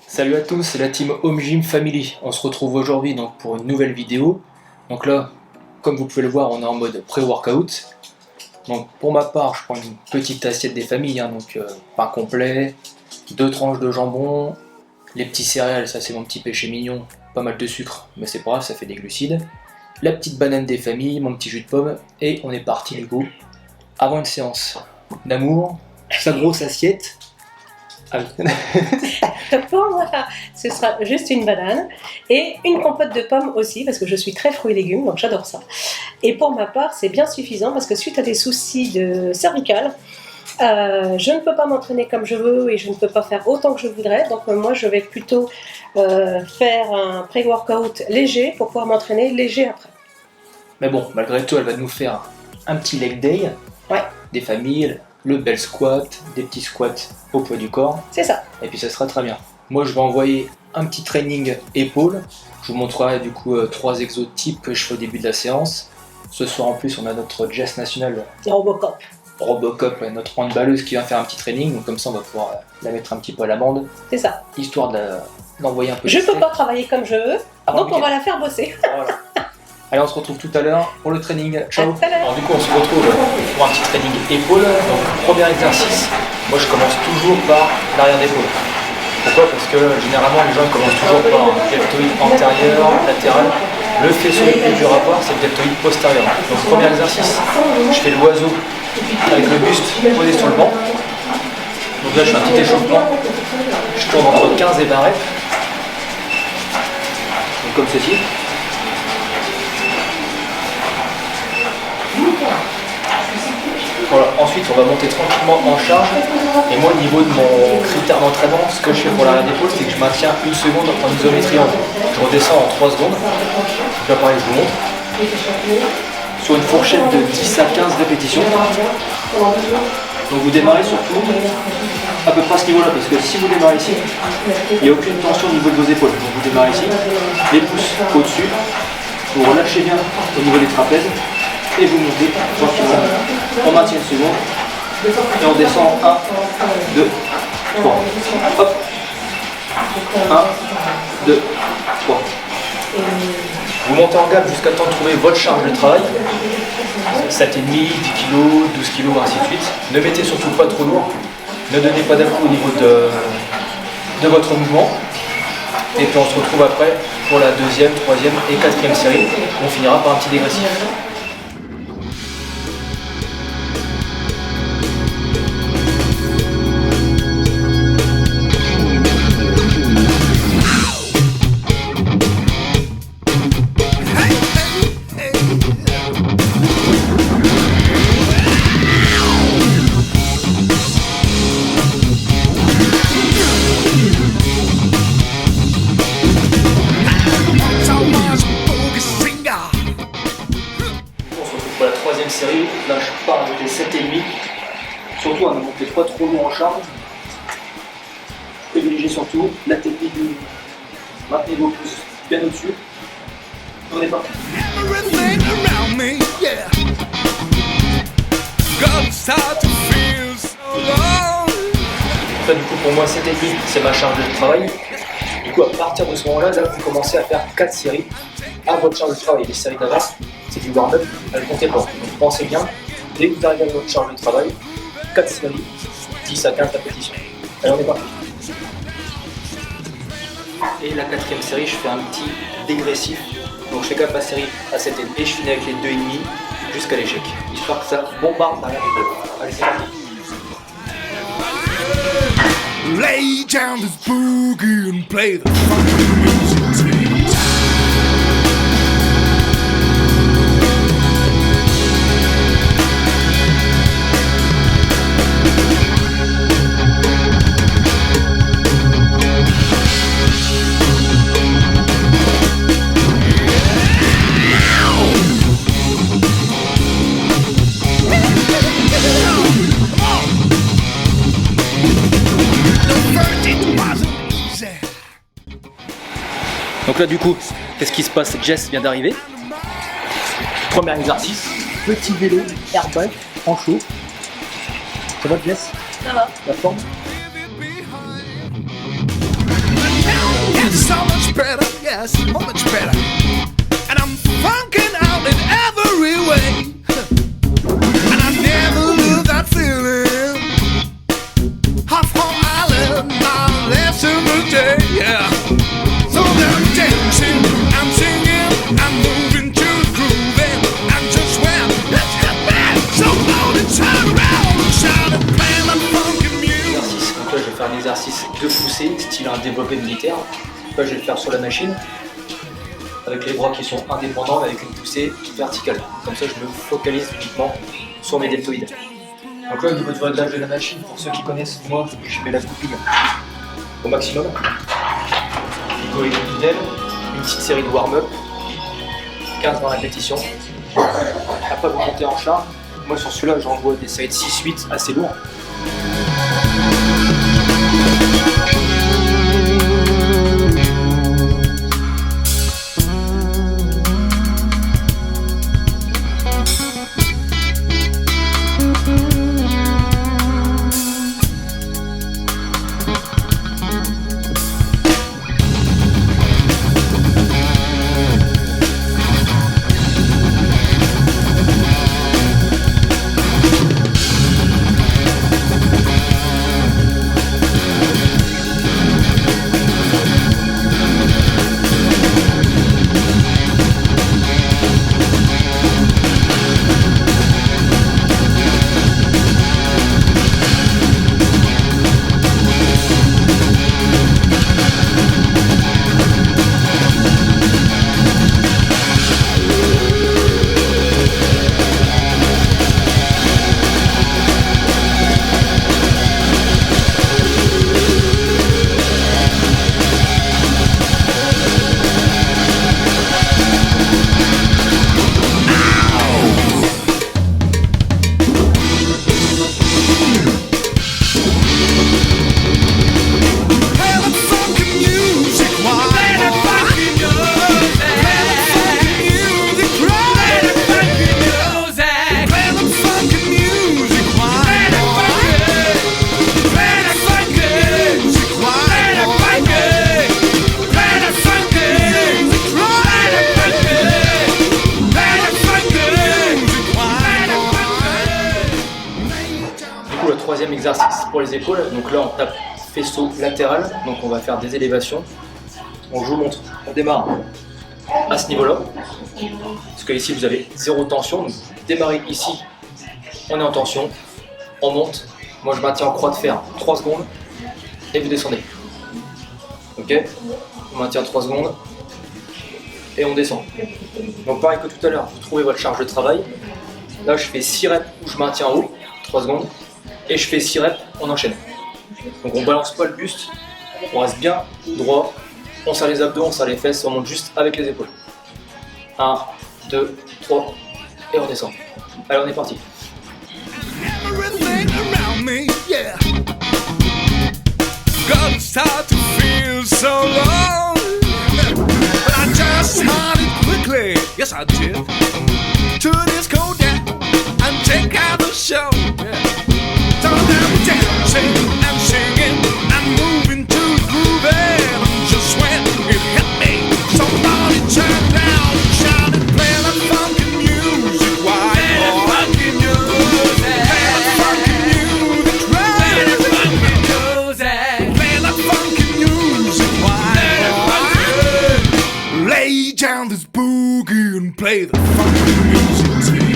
Salut à tous, c'est la team Home Gym Family. On se retrouve aujourd'hui donc pour une nouvelle vidéo. Donc là, comme vous pouvez le voir, on est en mode pré-workout. Donc pour ma part, je prends une petite assiette des familles, donc pain complet, 2 tranches de jambon, les petits céréales, ça c'est mon petit péché mignon, pas mal de sucre, mais c'est pas grave, ça fait des glucides. La petite banane des familles, mon petit jus de pomme, et on est parti du coup, avant une séance d'amour, sa grosse assiette. Pour moi, ce sera juste une banane et une compote de pommes aussi parce que je suis très fruits et légumes, donc j'adore ça. Et pour ma part, c'est bien suffisant parce que suite à des soucis de cervicales, je ne peux pas m'entraîner comme je veux et je ne peux pas faire autant que je voudrais. Donc moi, je vais plutôt faire un pré-workout léger pour pouvoir m'entraîner léger après. Mais bon, malgré tout, elle va nous faire un petit leg day, Ouais. des familles, le bel squat, des petits squats au poids du corps, C'est ça. et puis ça sera très bien. Moi, je vais envoyer un petit training épaules. Je vous montrerai du coup 3 exos types que je fais au début de la séance. Ce soir en plus, on a notre Jess national Robocop. Robocop, notre handballeuse qui va faire un petit training, donc comme ça on va pouvoir la mettre un petit peu à l'amende, C'est ça. histoire d'envoyer un peu Je de peux steak pas travailler comme je veux, avant donc le on va week-end. la faire bosser. Voilà. Allez, on se retrouve tout à l'heure pour le training. Ciao. À tout à l'heure. Alors du coup, on se retrouve pour un petit training épaule. Donc premier exercice, moi je commence toujours par l'arrière d'épaule. Pourquoi? Parce que généralement les gens commencent toujours par un deltoïde antérieur, latéral. Le faisceau le plus dur à voir, c'est le deltoïde postérieur. Donc premier exercice, je fais l'oiseau avec le buste posé sur le banc. Donc là je fais un petit échauffement. Je tourne entre 15 et 20 reps. Donc comme ceci. Voilà. Ensuite, on va monter tranquillement en charge. Et moi, au niveau de mon critère d'entraînement, ce que je fais pour l'arrière d'épaule, c'est que je maintiens une seconde en isométrie en haut. Je redescends en 3 secondes. Donc là, pareil, je vous montre. Sur une fourchette de 10 à 15 répétitions. Donc vous démarrez surtout à peu près à ce niveau-là, parce que si vous démarrez ici, il n'y a aucune tension au niveau de vos épaules. Donc vous démarrez ici, les pouces au-dessus, vous relâchez bien au niveau des trapèzes, et vous montez tranquillement. On maintient une seconde, et on descend 1, 2, 3. Hop. 1, 2, 3. Vous montez en gamme jusqu'à temps de trouver votre charge de travail. 7,5, 10 kg, 12 kg, ainsi de suite. Ne mettez surtout pas trop lourd. Ne donnez pas d'un-coup au niveau de votre mouvement. Et puis on se retrouve après pour la 2e, 3e et 4e série. On finira par un petit dégressif. Pour la 3e série, là je pars avec les 7,5. Surtout à ne monter pas trop lourd en charge. Privilégiez surtout la technique du maintenez vos pouces bien au-dessus. On est parti. Everything around me, yeah. Gonna start to feel so long. Là, du coup, pour moi, 7,5, c'est ma charge de travail. Du coup, à partir de ce moment-là, là, vous commencez à faire 4 séries à votre charge de travail. Les séries d'avant, c'est du warm-up, elles ne comptez pas. Donc, pensez bien, dès que vous arrivez à votre charge de travail, 4 séries, 10 à 15 répétitions. Allez, on est parti. Et la 4e série, je fais un petit dégressif. Donc, je fais quand même ma série à 7,5 et je finis avec les 2,5 jusqu'à l'échec. Histoire que ça bombarde l'arrière des deux. Allez, c'est parti. Lay down this boogie and play the funky music. Donc là du coup, qu'est-ce qui se passe? Jess vient d'arriver. Premier exercice, petit vélo, airbag, en chaud. Ça va Jess? Ça va. La forme? It's so much better, yes, so much better. And I'm funkin' out in every way. And I never lose that feeling. Half whole island, my less in the day, yeah. So I'm dancing, I'm singing, I'm moving to the groove, and just when it's hit me, so loud and turn around, shout and play my funkin' music. Donc là, je vais faire un exercice de poussée, style un développé militaire. Là, je vais le faire sur la machine, avec les bras qui sont indépendants, mais avec une poussée verticale. Comme ça, je me focalise uniquement sur mes deltoïdes. Donc là, au niveau du réglage de la machine, pour ceux qui connaissent, moi, je mets la goupille au maximum. Pico et fidèle, une petite série de warm-up, 15-20 répétitions. Après, vous montez en charge. Moi, sur celui-là, j'envoie des séries de 6-8 assez lourds. Le troisième exercice pour les épaules, donc là on tape faisceau latéral, donc on va faire des élévations. Donc je vous montre, on démarre à ce niveau-là, parce que ici vous avez zéro tension, donc vous démarrez ici, on est en tension, on monte, moi je maintiens en croix de fer 3 secondes, et vous descendez. Ok, on maintient 3 secondes, et on descend. Donc pareil que tout à l'heure, vous trouvez votre charge de travail, là je fais 6 reps où je maintiens en haut, 3 secondes, et je fais 6 reps, on enchaîne. Donc on balance pas le buste, on reste bien droit, on serre les abdos, on serre les fesses, on monte juste avec les épaules. 1, 2, 3, et on descend. Allez, on est parti. Everything around me, yeah. Gonna start to feel so long. But I just had it quickly, yes I did. To this cold down and take out the show. Yeah. So I'm dancing and singing and moving to the groove, and just when it hit me, somebody turned down, shouted, play that funky music, why? Play that funky music, play that funky music, right? Play that funky music, play that funky music, why? Play that funky. Lay down this boogie and play the funky music.